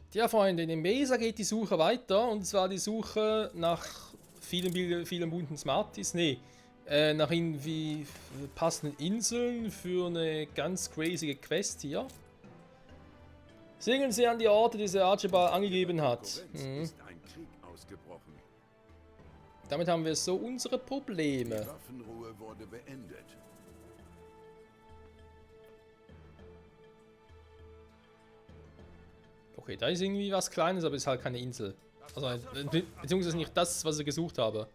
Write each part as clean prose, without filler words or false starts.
Tja, Freunde, in dem Mesa geht die Suche weiter. Und zwar die Suche nach vielen bunten Smarties. Nee, nach irgendwie passenden Inseln für eine ganz crazy Quest hier. Singen Sie an die Orte, die Sir Archibald angegeben hat. Ist ein Krieg ausgebrochen. Damit haben wir so unsere Probleme. Die Waffenruhe wurde beendet. Okay, da ist irgendwie was Kleines, aber ist halt keine Insel. Also, beziehungsweise nicht das, was ich gesucht habe.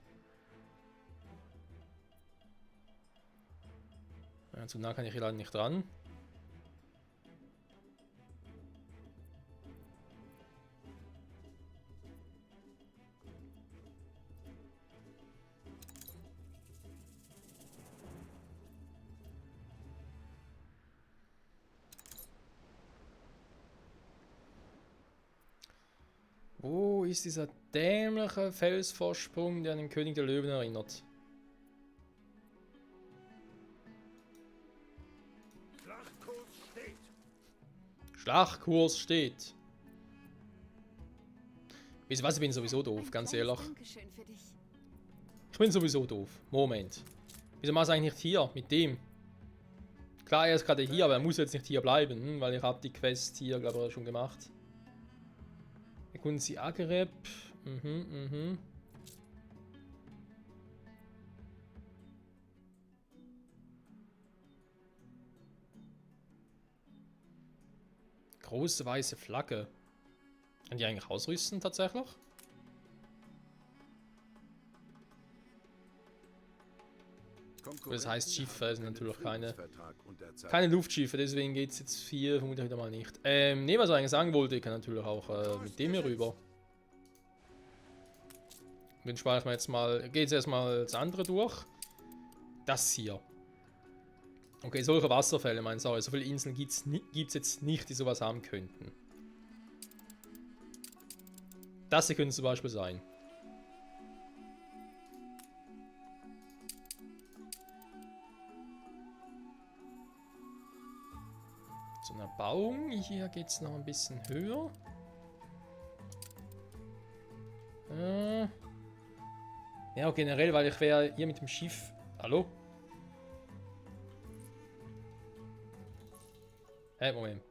Ja, zu nah kann ich hier leider nicht dran. Wo ist dieser dämliche Felsvorsprung, der an den König der Löwen erinnert? Schlachtkurs steht. Schlachtkurs steht. Wisst ihr was, ich bin sowieso doof, ganz ehrlich. Dankeschön für dich. Ich bin sowieso doof. Moment. Wieso machst du eigentlich nicht hier, mit dem? Klar, er ist gerade hier, aber er muss jetzt nicht hier bleiben, weil ich habe die Quest hier, glaube ich, schon gemacht. Erkunden Sie Agreb. Große weiße Flagge. Kann die eigentlich ausrüsten tatsächlich? Das heißt, Schiffe sind natürlich keine Luftschiffe, deswegen geht es jetzt hier vermutlich wieder mal nicht. Ne, was ich eigentlich sagen wollte, ich kann natürlich auch mit dem hier rüber. Den spare ich mir jetzt mal. Geht jetzt erstmal das andere durch. Das hier. Okay, solche Wasserfälle, meine Sache. So viele Inseln gibt es jetzt nicht, die sowas haben könnten. Das hier könnte zum Beispiel sein. So eine Bauung. Hier geht es noch ein bisschen höher. Ja, generell, weil ich wäre hier mit dem Schiff... Hallo? Hey, Moment.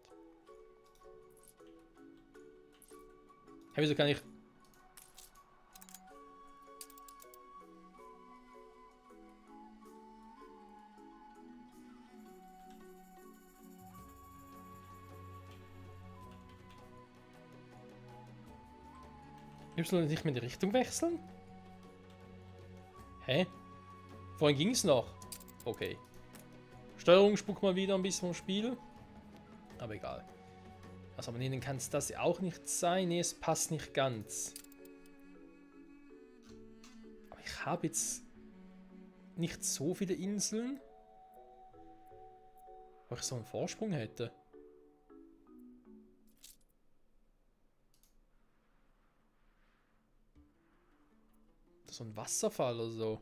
Hey, wieso kann ich... Y nicht mehr die Richtung wechseln? Hä? Vorhin ging es noch. Okay. Steuerung spuckt mal wieder ein bisschen vom Spiel. Aber egal. Also, aber nee, dann kann es das auch nicht sein. Nee, es passt nicht ganz. Aber ich habe jetzt nicht so viele Inseln, wo ich so einen Vorsprung hätte. So ein Wasserfall oder so.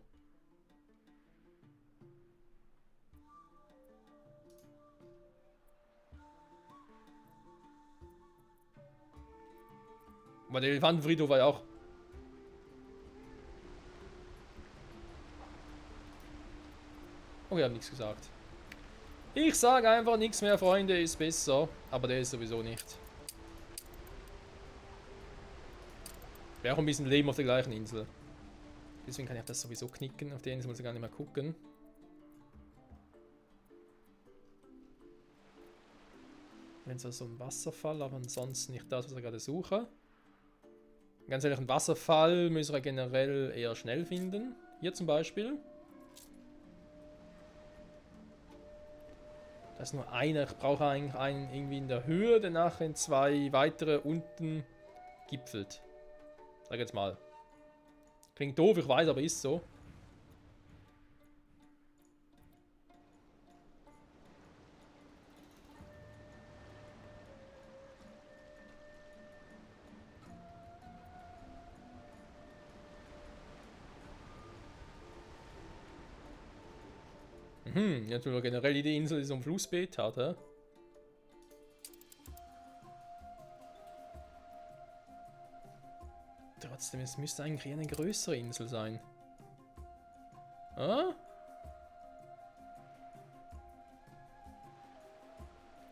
Aber der Elefantenfriedhof war ja auch... Oh, wir haben nichts gesagt. Ich sage einfach nichts mehr, Freunde, ist besser. Aber der ist sowieso nicht. Wäre auch ein bisschen Leben auf der gleichen Insel. Deswegen kann ich das sowieso knicken. Auf der Insel muss ich gar nicht mehr gucken. Wenn so ein Wasserfall, aber ansonsten nicht das, was ich gerade suche. Ganz ehrlich, ein Wasserfall müssen wir generell eher schnell finden. Hier zum Beispiel. Da ist nur einer. Ich brauche eigentlich einen irgendwie in der Höhe, der nachher in zwei weitere unten gipfelt. Sag jetzt mal. Klingt doof, ich weiß, aber ist so. Natürlich generell die Insel, die so ein Flussbett hat, hä? Trotzdem, es müsste eigentlich eine größere Insel sein. Ah?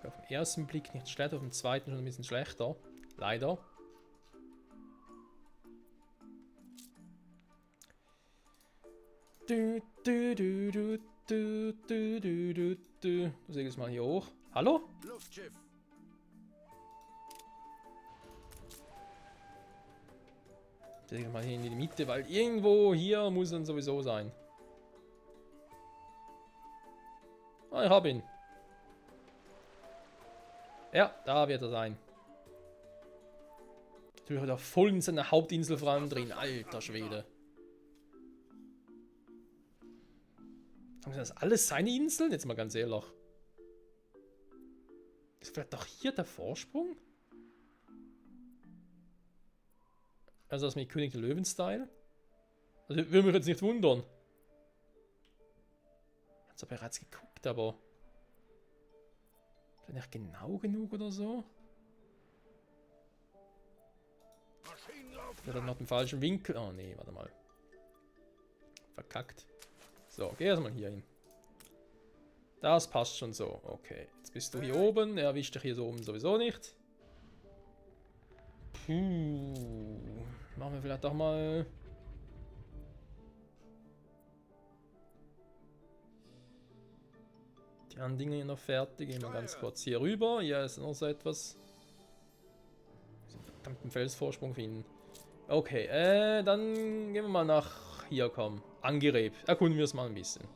Auf den ersten Blick nicht schlecht, auf den zweiten schon ein bisschen schlechter. Leider. Du segel es mal hier hoch. Hallo? Luftschiff. Segel mal hier in die Mitte, weil irgendwo hier muss er sowieso sein. Ah, ich hab ihn. Ja, da wird er sein. Natürlich hat er voll in seiner Hauptinsel vor allem drin. Alter Schwede. Sind das alles seine Inseln? Jetzt mal ganz ehrlich. Ist vielleicht doch hier der Vorsprung? Also das mit König der Löwen-Style? Also würde mich jetzt nicht wundern. Ich hab's ja bereits geguckt, aber... Ist nicht genau genug oder so? Der hat noch den falschen Winkel. Oh nee, warte mal. Verkackt. So, geh erstmal hier hin. Das passt schon so. Okay, jetzt bist du hier oben. Er erwischt dich hier so oben sowieso nicht. Puh. Machen wir vielleicht doch mal... Die anderen Dinge hier noch fertig. Gehen wir ganz kurz hier rüber. Hier ist noch so etwas. So einen verdammten Felsvorsprung finden. Okay, dann gehen wir mal nach hier, komm. Angereb. Erkunden wir es mal ein bisschen.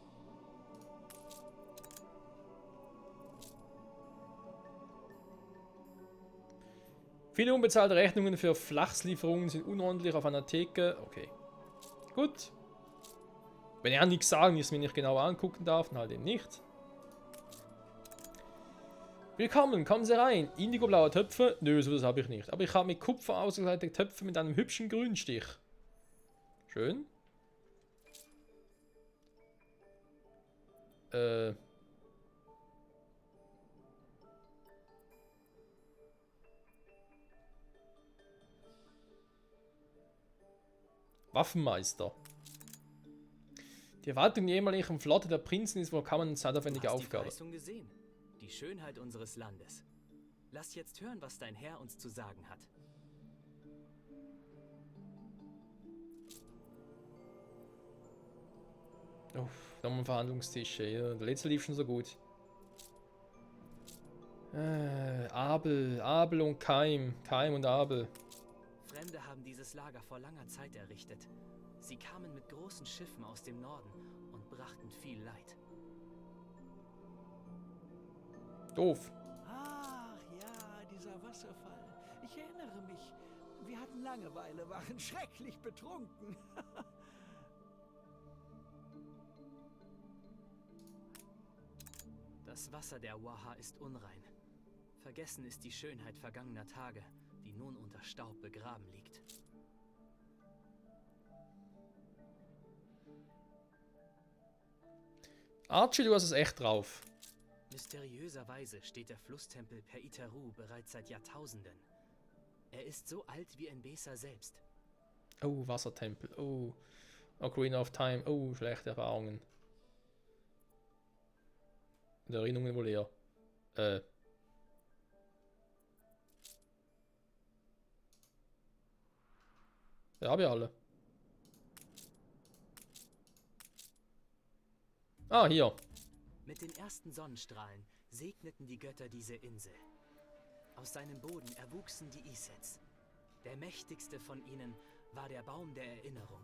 Viele unbezahlte Rechnungen für Flachslieferungen sind unordentlich auf einer Theke. Okay. Gut. Wenn er nichts sagen, ich es mir nicht genauer angucken darf, dann halt eben nicht. Willkommen, kommen Sie rein. Indigo-blaue Töpfe? Nö, sowas habe ich nicht. Aber ich habe mit Kupfer ausgekleidete Töpfe mit einem hübschen Grünstich. Schön. Waffenmeister. Die Erwartung der ehemaligen Flotte der Prinzen ist wohl kaum eine zeitaufwendige Aufgabe. Gesehen. Die Schönheit unseres Landes. Lass jetzt hören, was dein Herr uns zu sagen hat. Uff, nochmal ein Verhandlungstisch. Ja. Der letzte lief schon so gut. Abel und Keim. Keim und Abel. Fremde haben dieses Lager vor langer Zeit errichtet. Sie kamen mit großen Schiffen aus dem Norden und brachten viel Leid. Doof. Ach ja, dieser Wasserfall. Ich erinnere mich. Wir hatten Langeweile, waren schrecklich betrunken. Das Wasser der Waha ist unrein. Vergessen ist die Schönheit vergangener Tage, die nun unter Staub begraben liegt. Archie, du hast es echt drauf. Mysteriöserweise steht der Flusstempel Per Iteru bereits seit Jahrtausenden. Er ist so alt wie Mbesa selbst. Oh, Wassertempel. Oh. Ocarina of Time. Oh, schlechte Erfahrungen. Und Erinnerungen wohl eher. Ja, habe ich alle. Ah, hier. Mit den ersten Sonnenstrahlen segneten die Götter diese Insel. Aus seinem Boden erwuchsen die Isets. Der mächtigste von ihnen war der Baum der Erinnerung.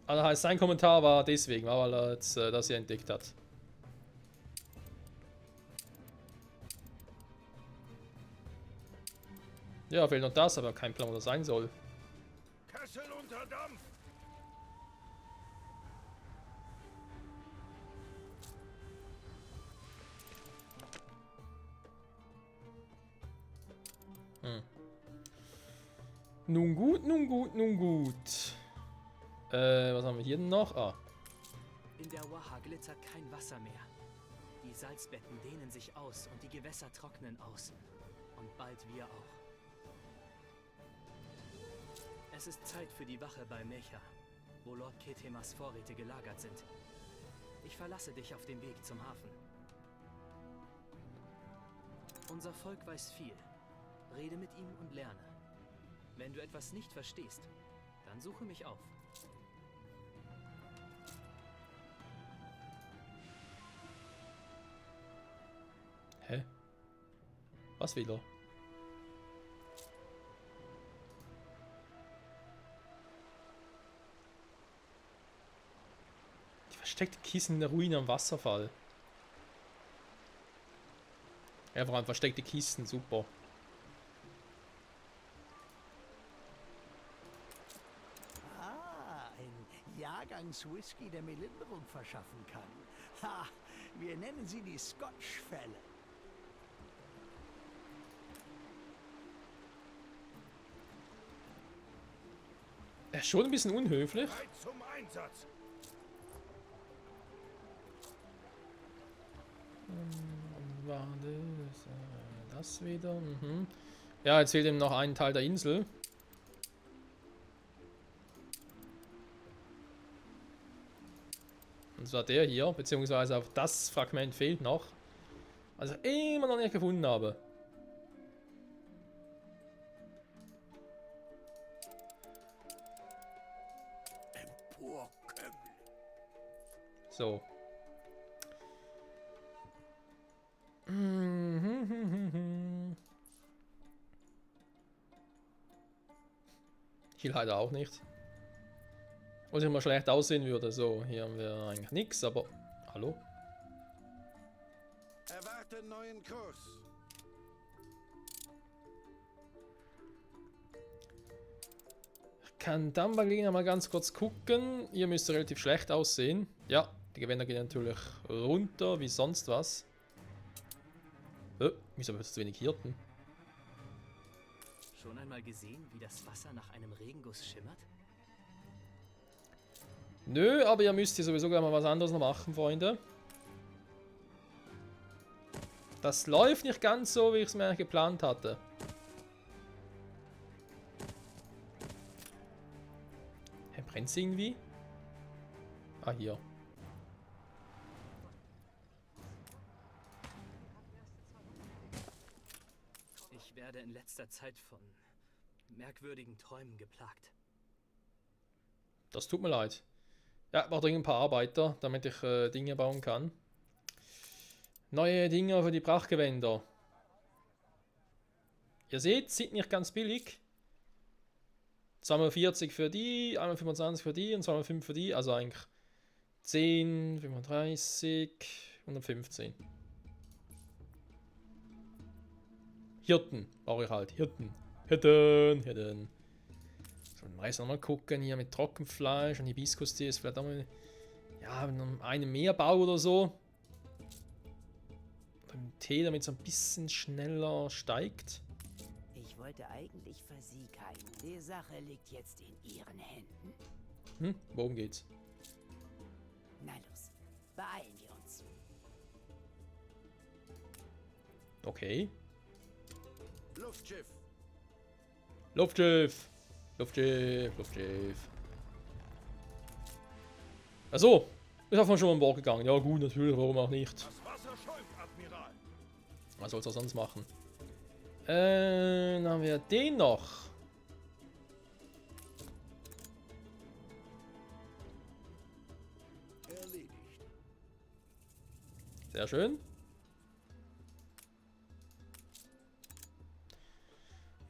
Also heißt, sein Kommentar war deswegen, weil er jetzt das hier entdeckt hat. Ja, fehlt noch das, aber kein Plan, wo das sein soll. Kessel unter Dampf. Nun gut, nun gut, nun gut. Was haben wir hier denn noch? Ah. In der Waha glitzert kein Wasser mehr. Die Salzbetten dehnen sich aus und die Gewässer trocknen aus. Und bald wir auch. Es ist Zeit für die Wache bei Mecha, wo Lord Ketemas Vorräte gelagert sind. Ich verlasse dich auf dem Weg zum Hafen. Unser Volk weiß viel. Rede mit ihm und lerne. Wenn du etwas nicht verstehst, dann suche mich auf. Hä? Was wieder? Die versteckte Kissen in der Ruine am Wasserfall. Ja, vor allem versteckte Kisten, super. Ah, ein Jahrgangs-Whisky, der mir Linderung verschaffen kann. Ha, wir nennen sie die Scotch-Fälle. Er ist schon ein bisschen unhöflich. Bereit zum Einsatz. War das wieder? Mhm. Ja, jetzt fehlt ihm noch ein Teil der Insel. Und zwar der hier, beziehungsweise auch das Fragment fehlt noch. Also immer noch nicht gefunden habe. So. Hier leider auch nicht. Was immer schlecht aussehen würde. So, hier haben wir eigentlich nichts, aber. Hallo? Erwarte neuen Kurs. Ich kann dann bei Gegner mal ganz kurz gucken. Ihr müsst relativ schlecht aussehen. Ja, die Gewänder gehen natürlich runter, wie sonst was. Wieso wird es zu wenig Hirten? Schon einmal gesehen, wie das Wasser nach einem Regenguss schimmert? Nö, aber ihr müsst hier sowieso gleich mal was anderes noch machen, Freunde. Das läuft nicht ganz so, wie ich es mir eigentlich geplant hatte. Hä, brennt es irgendwie? Ah, hier. Ich werde in letzter Zeit von merkwürdigen Träumen geplagt. Das tut mir leid. Ja, ich brauche dringend ein paar Arbeiter, damit ich Dinge bauen kann. Neue Dinge für die Prachtgewänder. Ihr seht, sind nicht ganz billig. Zweimal 40 für die, einmal 25 für die und zweimal 5 für die. Also eigentlich 10, 35, 115. Hirten brauche ich halt. Hirten. Hirten. So, den Reis nochmal gucken. Hier mit Trockenfleisch und Hibiskus-Tee ist vielleicht auch mal. Ja, einen mehr Bau oder so. Einen Tee, damit es ein bisschen schneller steigt. Ich wollte eigentlich für Sie keinen. Die Sache liegt jetzt in Ihren Händen. Worum geht's? Na los, beeilen wir uns. Okay. Luftschiff. Luftschiff. Luftschiff. Achso. Ist davon schon an Bord gegangen. Ja gut, natürlich, warum auch nicht. Das Wasser schäumt, Admiral. Was soll's auch sonst machen? Dann haben wir den noch. Erledigt. Sehr schön.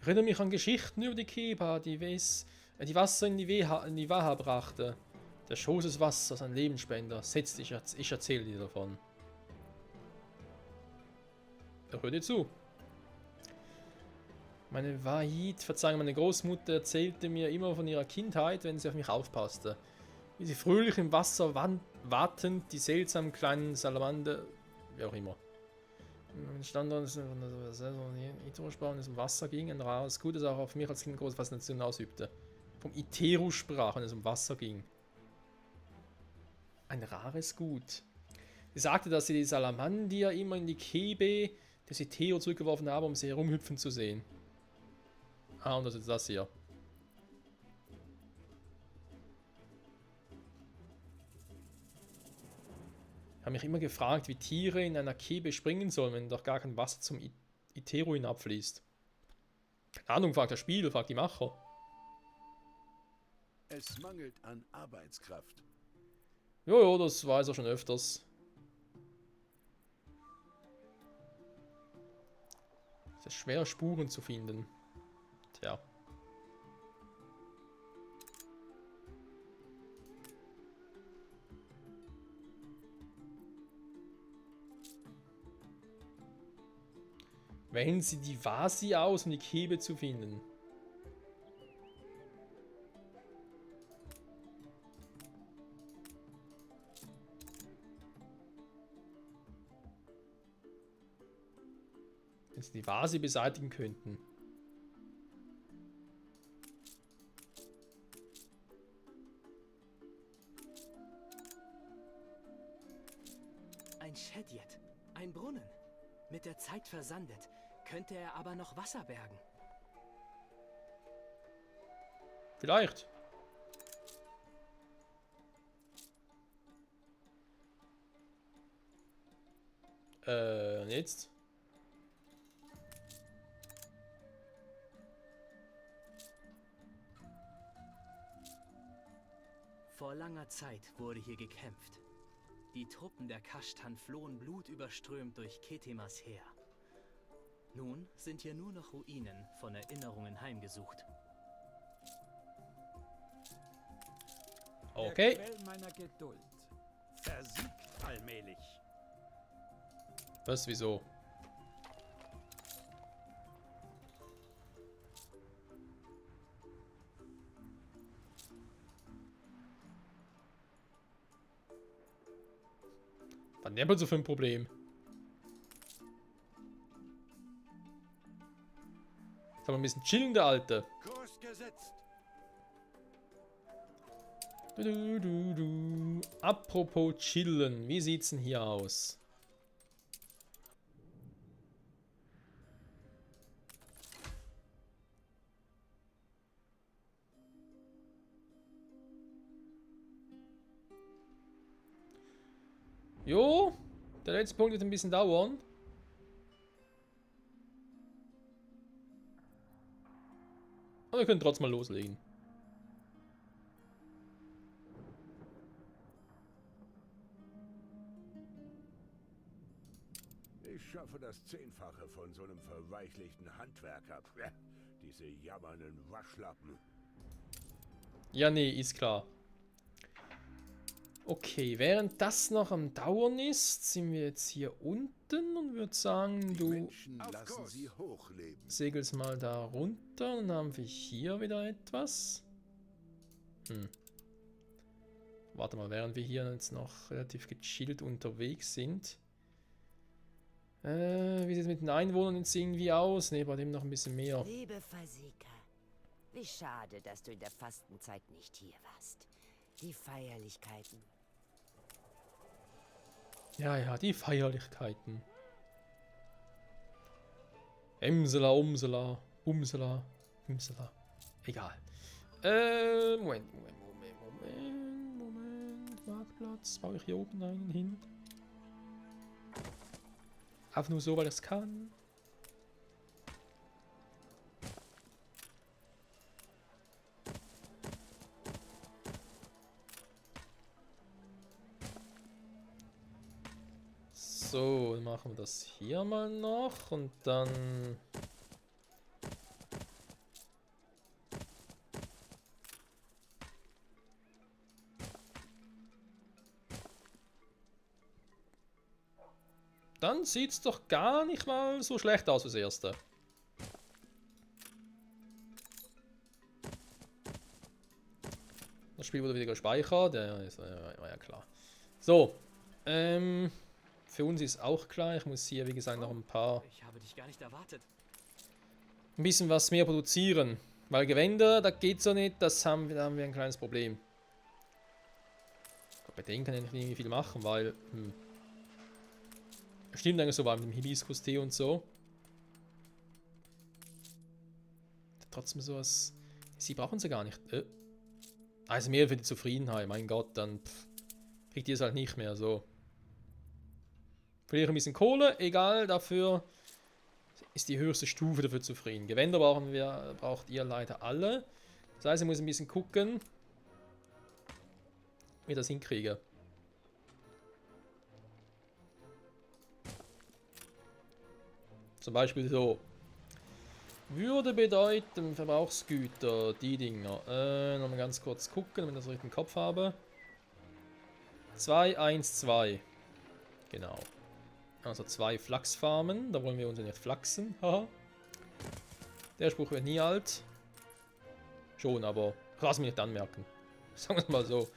Ich erinnere mich an Geschichten über die Keba, die Wasser in die Waha brachte. Der Schoß des Wassers, ein Lebensspender. Setz dich, ich erzähle dir davon. Da hört ihr zu. Meine Wahid, Verzeihung, meine Großmutter erzählte mir immer von ihrer Kindheit, wenn sie auf mich aufpasste. Wie sie fröhlich im Wasser wartend die seltsamen kleinen Salamander, wie auch immer. Standort ist Iteru-Sprachen es um Wasser ging, ein rares Gut, das auch auf mich als Kind große Faszination ausübte. Vom Iteru sprach, wenn es um Wasser ging. Ein rares Gut. Sie sagte, dass sie die Salamandier immer in die Kebe des Ithero zurückgeworfen haben, um sie herumhüpfen zu sehen. Ah, und das ist das hier. Ich habe mich immer gefragt, wie Tiere in einer Kebe springen sollen, wenn doch gar kein Wasser zum Ithero hinabfließt. Keine Ahnung, fragt das Spiel, fragt die Macher. Es mangelt an Arbeitskraft. Jojo, das weiß er schon öfters. Es ist schwer, Spuren zu finden. Tja. Wählen Sie die Vasi aus, um die Kebe zu finden. Wenn Sie die Vasi beseitigen könnten. Ein Shedjet, ein Brunnen. Mit der Zeit versandet, könnte er aber noch Wasser bergen. Vielleicht. Und jetzt? Vor langer Zeit wurde hier gekämpft. Die Truppen der Kashtan flohen blutüberströmt durch Ketemas Heer. Nun sind hier nur noch Ruinen von Erinnerungen heimgesucht. Okay. Der Quell meiner Geduld versiegt allmählich. Was, wieso? Was hat der so für ein Problem? Jetzt haben wir ein bisschen chillen, der Alte. Kurs gesetzt. Apropos chillen, wie sieht's denn hier aus? Jo, der letzte Punkt wird ein bisschen dauern. Aber wir können trotzdem mal loslegen. Ich schaffe das 10-fache von so einem verweichlichten Handwerker. Diese jammernden Waschlappen. Ja, nee, ist klar. Okay, während das noch am Dauern ist, sind wir jetzt hier unten und würde sagen, Die du Menschen lassen sie hochleben. segelst mal da runter und dann haben wir hier wieder etwas. Warte mal, während wir hier jetzt noch relativ gechillt unterwegs sind. Wie sieht es mit den Einwohnern jetzt irgendwie aus? Ne, bei dem noch ein bisschen mehr. Liebe Fasika, wie schade, dass du in der Fastenzeit nicht hier warst. Die Feierlichkeiten. Ja, ja, die Feierlichkeiten. Emsela, Umsela, Umsela, Umsela. Egal. Moment. Marktplatz. Baue ich hier oben einen hin? Einfach nur so, weil ich es kann. So, dann machen wir das hier mal noch und dann... Dann sieht's doch gar nicht mal so schlecht aus als Erste. Das Spiel wurde wieder gespeichert, war ja klar. So, für uns ist auch klar, ich muss hier wie gesagt noch ein Ich habe dich gar nicht erwartet. bisschen was mehr produzieren. Weil Gewänder, das geht so nicht, da haben wir ein kleines Problem. Bei denen kann ich nicht irgendwie viel machen, weil... Stimmt eigentlich so, war mit dem Hibiskus-Tee und so. Trotzdem so was... Sie brauchen sie gar nicht. Also mehr für die Zufriedenheit, mein Gott, dann kriegt ihr es halt nicht mehr, so. Verliere ein bisschen Kohle, egal, dafür ist die höchste Stufe dafür zufrieden. Gewänder braucht ihr leider alle. Das heißt, ich muss ein bisschen gucken, wie ich das hinkriege. Zum Beispiel so. Würde bedeuten, Verbrauchsgüter, die Dinger. Nochmal ganz kurz gucken, wenn ich das richtig im Kopf habe. 2, 1, 2. Genau. Also 2 Flachsfarmen. Da wollen wir uns ja nicht flachsen. Haha. Der Spruch wird nie alt. Schon, aber lass mich nicht anmerken. Sagen wir es mal so.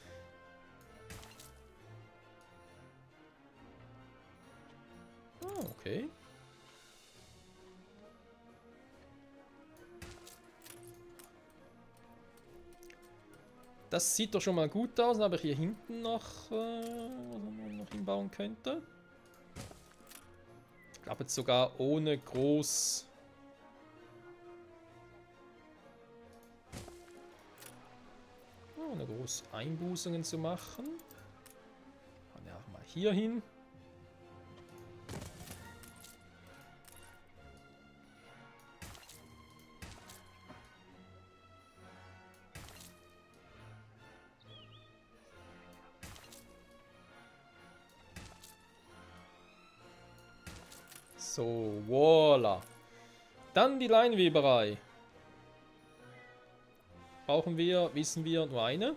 Ah, okay. Das sieht doch schon mal gut aus, aber hier hinten noch, was man noch hinbauen könnte. Ich glaube jetzt sogar ohne groß... ohne groß Einbußungen zu machen. Kann ja auch mal hier hin. So, voila. Dann die Leinweberei. Brauchen wir, wissen wir, nur eine.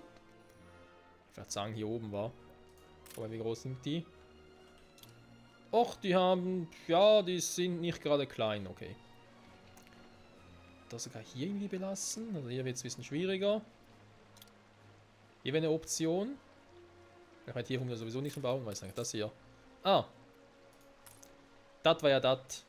Ich würde sagen, hier oben war. Aber wie groß sind die? Och, die haben, ja, die sind nicht gerade klein, okay. Das sogar hier irgendwie belassen. Also hier wird es ein bisschen schwieriger. Hier wäre eine Option. Ich meine, hier kommen wir sowieso nicht bauen, weiß nicht, das hier. Ah. Das war ja das.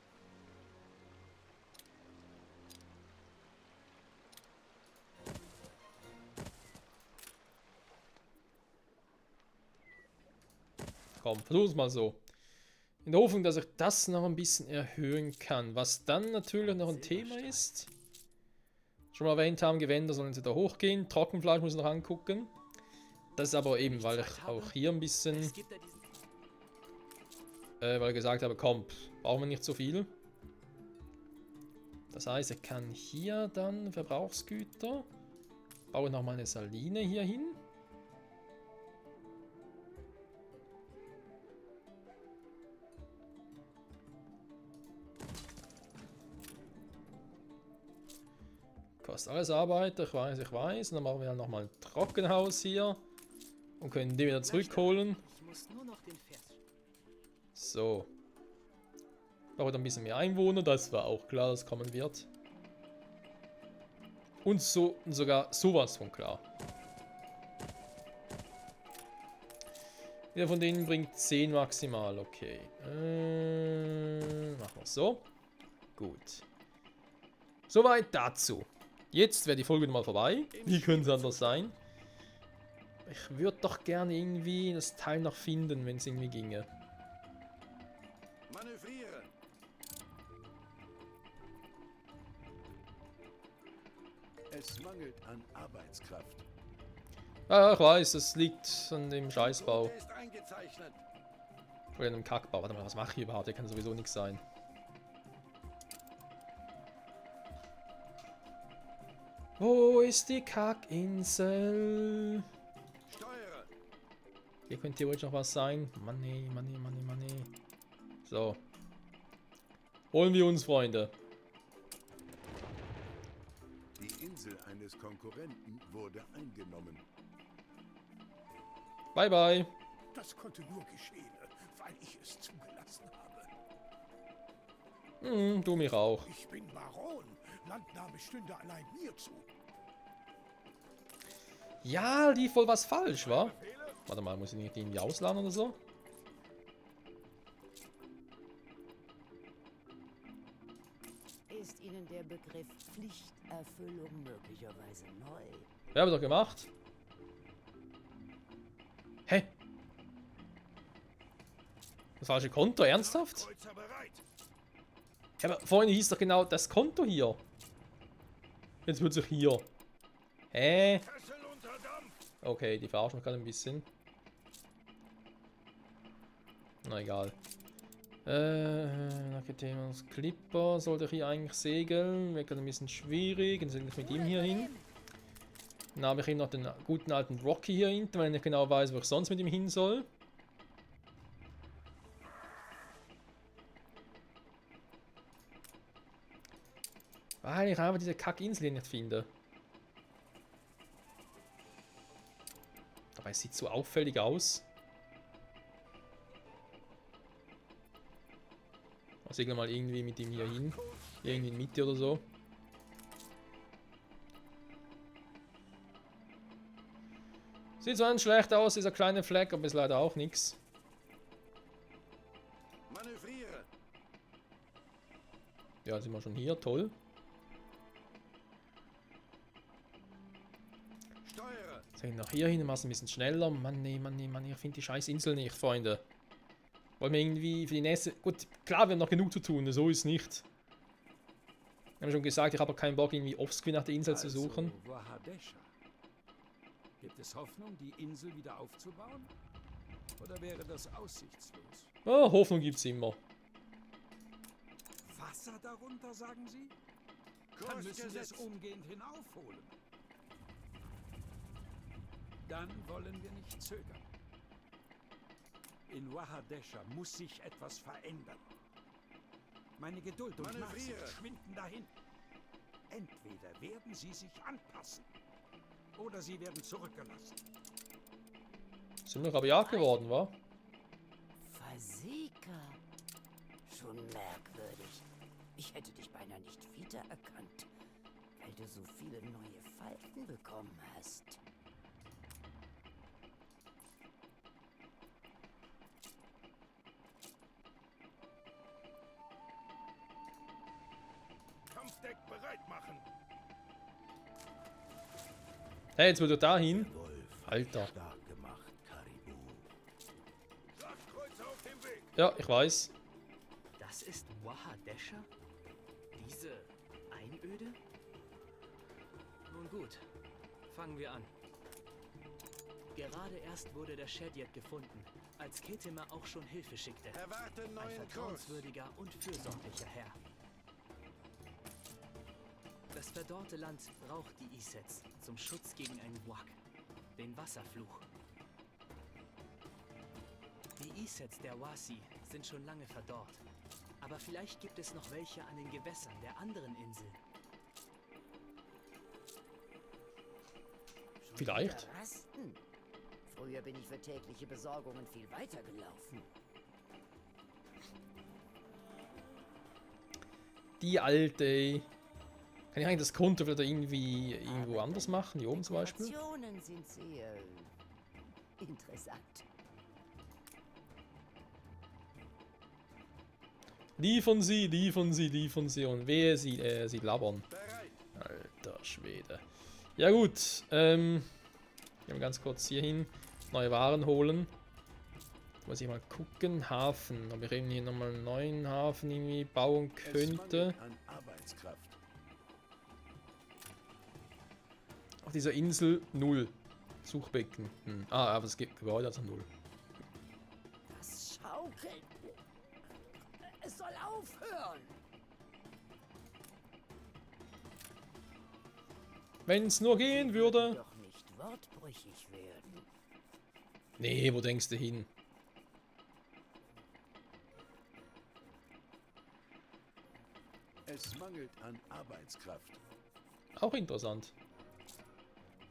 Komm, versuch's mal so. In der Hoffnung, dass ich das noch ein bisschen erhöhen kann. Was dann natürlich noch ein Thema ist. Schon mal erwähnt haben, Gewänder sollen sie da hochgehen. Trockenfleisch muss ich noch angucken. Das ist aber eben, weil ich auch hier ein bisschen... weil ich gesagt habe, komm, brauchen wir nicht so viel. Das heißt, ich kann hier dann Verbrauchsgüter. Baue nochmal eine Saline hier hin. Kostet alles Arbeit, ich weiß, ich weiß. Und dann machen wir halt nochmal ein Trockenhaus hier. Und können die wieder zurückholen. Ich muss nur noch den Vers. So. Braucht ein bisschen mehr Einwohner, das war auch klar, dass kommen wird. Und so sogar sowas von klar. Jeder von denen bringt 10 maximal, okay. Machen wir es so. Gut. Soweit dazu. Jetzt wäre die Folge mal vorbei. Wie könnte es anders sein? Ich würde doch gerne irgendwie das Teil noch finden, wenn es irgendwie ginge. Manövrieren! Es mangelt an Arbeitskraft. Ja, ich weiß, es liegt an dem Scheißbau. Der ist eingezeichnet. Oder an dem Kackbau. Warte mal, was mache ich überhaupt? Der kann sowieso nichts sein. Wo ist die Kackinsel? Steuere! Hier könnte theoretisch noch was sein. Money, money, money, money. So. Holen wir uns, Freunde. Die Insel eines Konkurrenten wurde eingenommen. Bye, bye. Das konnte nur geschehen, weil ich es zugelassen habe. Du mich auch. Ich bin Baron. Landnahme stünde allein mir zu. Ja, lief wohl was falsch, wa? Warte mal, muss ich nicht irgendwie ausladen oder so? Ist Ihnen der Begriff Pflichterfüllung möglicherweise neu? Wer hat doch gemacht? Hä? Das falsche Konto, ernsthaft? Kreuzer bereit. Ja, aber vorhin hieß doch genau das Konto hier. Jetzt wird sich hier. Hä? Kessel unter Dampf. Okay, die verarschen mich gerade ein bisschen. Na egal. Themas Clipper sollte ich hier eigentlich segeln. Wäre gerade ein bisschen schwierig. Dann segel ich mit ihm hier hin. Dann habe ich eben noch den guten alten Rocky hier hinten, weil ich nicht genau weiß, wo ich sonst mit ihm hin soll. Weil ich einfach diese Kackinsel hier nicht finde. Dabei sieht so auffällig aus. Ich segel mal irgendwie mit ihm hier hin. Irgendwie in die Mitte oder so. Sieht zwar nicht schlecht aus, dieser kleine Fleck, aber ist leider auch nichts. Manövriere. Ja, sind wir schon hier, toll. Steuere. Sagen nach hier hin, mach's ein bisschen schneller. Mann, nee, Mann, nee, Mann, ich finde die scheiß Insel nicht, Freunde. Wollen wir irgendwie für die nächste... Gut, klar, wir haben noch genug zu tun, so ist es nicht. Ich habe schon gesagt, ich habe keinen Bock, irgendwie offscreen nach der Insel zu suchen. Also, Wahadesha. Gibt es Hoffnung, die Insel wieder aufzubauen? Oder wäre das aussichtslos? Oh, Hoffnung gibt's immer. Wasser darunter, sagen Sie? Dann Kurs müssen wir es gesetzt. umgehend hinaufholen. Dann wollen wir nicht zögern. In Wahadesha muss sich etwas verändern. Meine Geduld und Manövriere. Nachsicht schwinden dahin. Entweder werden sie sich anpassen, oder sie werden zurückgelassen. Sind wir rabiat geworden, wa? Fasika. Schon merkwürdig. Ich hätte dich beinahe nicht wiedererkannt, weil du so viele neue Falten bekommen hast. Kampfdeck bereit machen. Hey, jetzt will er da hin. Wolf. Alter. Stark gemacht, Karibu. Schlachtkreuzer auf dem Weg. Ja, ich weiß. Das ist Wahadesha? Diese Einöde? Nun gut, fangen wir an. Gerade erst wurde der Shedjet gefunden, als Ketema auch schon Hilfe schickte. Erwarte Ein neuen Kurs. vertrauenswürdiger und fürsorglicher Herr. Das verdorrte Land braucht die Isets zum Schutz gegen einen Wak, den Wasserfluch. Die Isets der Wasi sind schon lange verdorrt, aber vielleicht gibt es noch welche an den Gewässern der anderen Inseln. Schon Vielleicht. wieder Rasten. Früher bin ich für tägliche Besorgungen viel weiter gelaufen. Die alte, ey. Kann ich eigentlich das Konto wieder irgendwie irgendwo anders machen? Hier oben zum Beispiel? Dekorationen sind sehr interessant. Liefern Sie, liefern Sie, liefern Sie. Und wehe, Sie labern. Bereit. Alter Schwede. Ja gut, gehen wir ganz kurz hier hin. Neue Waren holen. Muss ich mal gucken. Hafen. Ob ich irgendwie nochmal einen neuen Hafen irgendwie bauen Es könnte. mangelt an Arbeitskraft. Auf dieser Insel 0. Suchbecken. Aber es gibt Gebäude, also 0. Das schaukelt. Es soll aufhören. Wenn es nur gehen würde. Doch nicht wortbrüchig werden. Nee, wo denkst du hin? Es mangelt an Arbeitskraft. Auch interessant.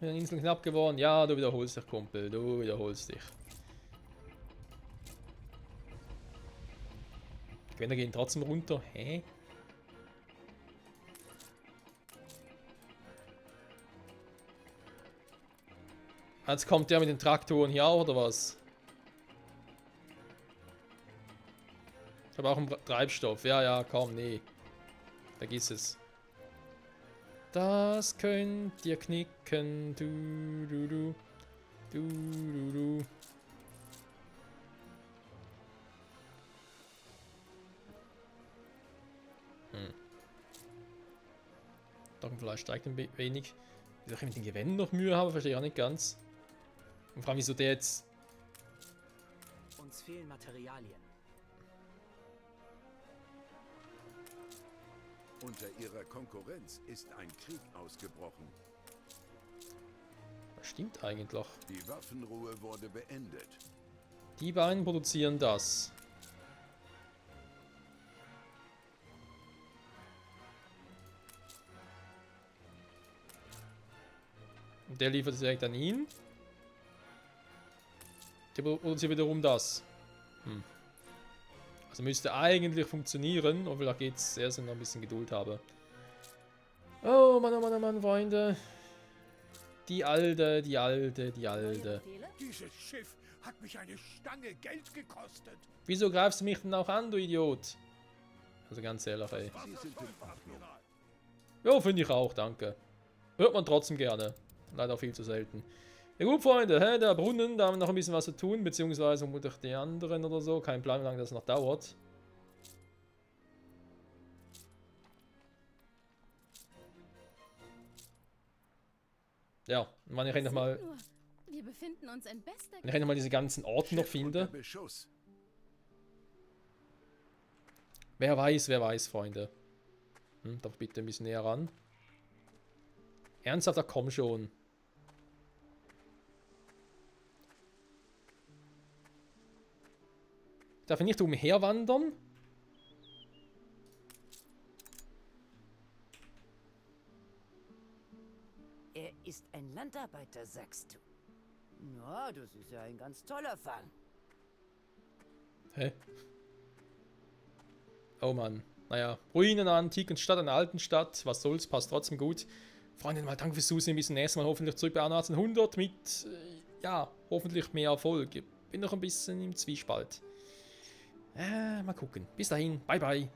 Eine Insel knapp geworden. Ja, du wiederholst dich, Kumpel. Du wiederholst dich. Die Gewinner gehen trotzdem runter. Hä? Jetzt kommt der mit den Traktoren hier auch, oder was? Ich habe auch einen Treibstoff. Ja, ja, komm, nee. Vergiss es. Das könnt ihr knicken. Du, du, du. Du, du, du. Knochenfleisch steigt ein wenig. Wieso ich mit den Gewänden noch Mühe habe, verstehe ich auch nicht ganz. Und vor allem, wieso der jetzt... Uns fehlen Materialien. Unter ihrer Konkurrenz ist ein Krieg ausgebrochen. Das stimmt eigentlich. Die Waffenruhe wurde beendet. Die beiden produzieren das. Und der liefert es direkt an ihn. Der produziert wiederum das. Also müsste eigentlich funktionieren. Und vielleicht geht es erst, wenn ich noch ein bisschen Geduld habe. Oh Mann, Freunde. Die Alte. Dieses Schiff hat mich eine Stange Geld gekostet. Wieso greifst du mich denn auch an, du Idiot? Also ganz ehrlich, ey. Sie sind in Ordnung. Ja, finde ich auch, danke. Hört man trotzdem gerne. Leider viel zu selten. Ja gut, Freunde, der Brunnen, da haben wir noch ein bisschen was zu tun, beziehungsweise vermutlich die anderen oder so. Kein Plan, wie lange das noch dauert. Ja, wenn ich endlich mal, Wir befinden uns in bester wenn ich endlich mal diese ganzen Orte noch Schiff unter finde. Beschuss. Wer weiß, Freunde. Doch bitte ein bisschen näher ran. Ernsthaft, komm schon. Darf ich nicht umherwandern? Er ist ein Landarbeiter, sagst du. Na, das ist ja ein ganz toller Fang. Hä? Oh Mann. Naja, Ruinen einer antiken Stadt, einer alten Stadt. Was soll's, passt trotzdem gut. Freunde, mal danke fürs Zusehen. Bis zum nächsten Mal. Hoffentlich zurück bei 1800 mit, ja, hoffentlich mehr Erfolg. Bin noch ein bisschen im Zwiespalt. Mal gucken. Bis dahin. Bye, bye.